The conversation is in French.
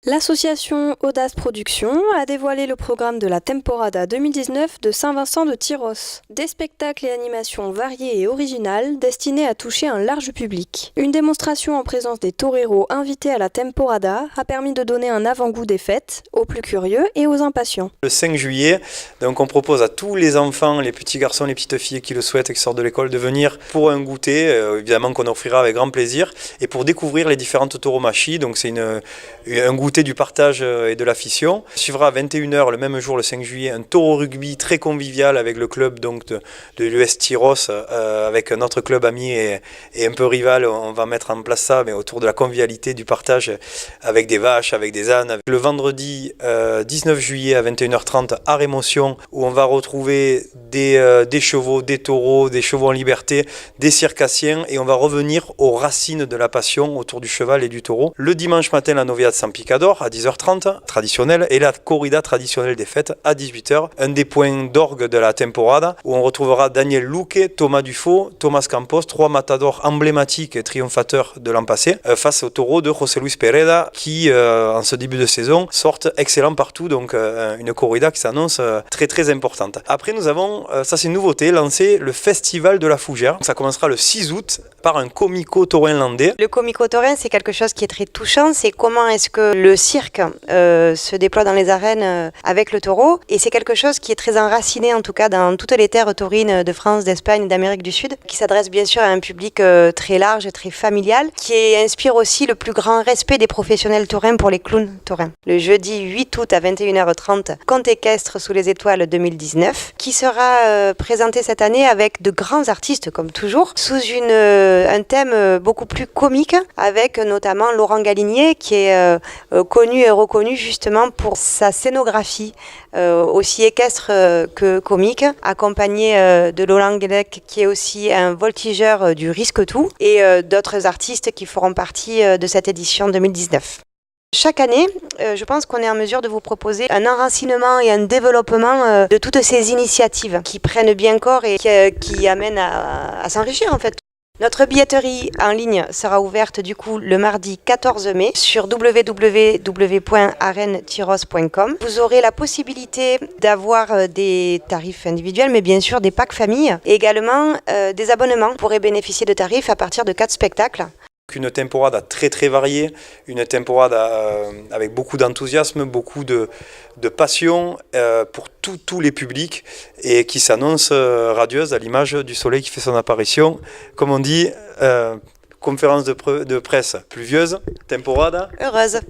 L'association Audace Productions a dévoilé le programme de la Temporada 2019 de Saint-Vincent de Tyrosse. Des spectacles et animations variés et originales destinés à toucher un large public. Une démonstration en présence des toreros invités à la Temporada a permis de donner un avant-goût des fêtes aux plus curieux et aux impatients. Le 5 juillet, donc on propose à tous les enfants, les petits garçons, les petites filles qui le souhaitent et qui sortent de l'école de venir pour un goûter, évidemment qu'on offrira avec grand plaisir, et pour découvrir les différentes tauromachie. Donc c'est un goûter du partage et de l'affition. Il suivra à 21h le même jour, le 5 juillet, un taureau rugby très convivial avec le club donc, de l'US Tyrosse, avec notre club ami et un peu rival. On va mettre en place ça, mais autour de la convivialité, du partage avec des vaches, avec des ânes. Le vendredi 19 juillet à 21h30, Art Émotion, où on va retrouver des chevaux, des taureaux, des chevaux en liberté, des circassiens, et on va revenir aux racines de la passion autour du cheval et du taureau. Le dimanche matin, la Novia de San Picador à 10h30, traditionnelle, et la corrida traditionnelle des fêtes à 18h, un des points d'orgue de la temporada, où on retrouvera Daniel Luque, Thomas Dufaux, Thomas Campos, trois matadors emblématiques et triomphateurs de l'an passé, face au taureau de José Luis Pereda, qui, en ce début de saison, sortent excellent partout, donc une corrida qui s'annonce très très importante. Après, nous avons, ça c'est une nouveauté, lancé le Festival de la Fougère. Ça commencera le 6 août par un comico taurin landais. Le comico taurin, c'est quelque chose qui est très touchant, c'est comment est-ce que le cirque se déploie dans les arènes avec le taureau, et c'est quelque chose qui est très enraciné en tout cas dans toutes les terres taurines de France, d'Espagne, d'Amérique du Sud, qui s'adresse bien sûr à un public très large et très familial, qui inspire aussi le plus grand respect des professionnels taurins pour les clowns taurins. Le jeudi 8 août à 21h30, Conte équestre sous les étoiles 2019, qui sera présenté cette année avec de grands artistes comme toujours, sous un thème beaucoup plus comique, avec notamment Laurent Galinier qui est connu et reconnu justement pour sa scénographie aussi équestre que comique, accompagné de Laurent Guélec qui est aussi un voltigeur du risque-tout, et d'autres artistes qui feront partie de cette édition 2019. Chaque année, je pense qu'on est en mesure de vous proposer un enracinement et un développement de toutes ces initiatives qui prennent bien corps et qui amènent à s'enrichir en fait. Notre billetterie en ligne sera ouverte du coup le mardi 14 mai sur www.arenetyrosse.com. Vous aurez la possibilité d'avoir des tarifs individuels, mais bien sûr des packs famille, et également des abonnements. Vous pourrez bénéficier de tarifs à partir de 4 spectacles. Une temporada très très variée, une temporada avec beaucoup d'enthousiasme, beaucoup de passion pour tous les publics, et qui s'annonce radieuse à l'image du soleil qui fait son apparition. Comme on dit, conférence de presse pluvieuse, temporada Heureuse.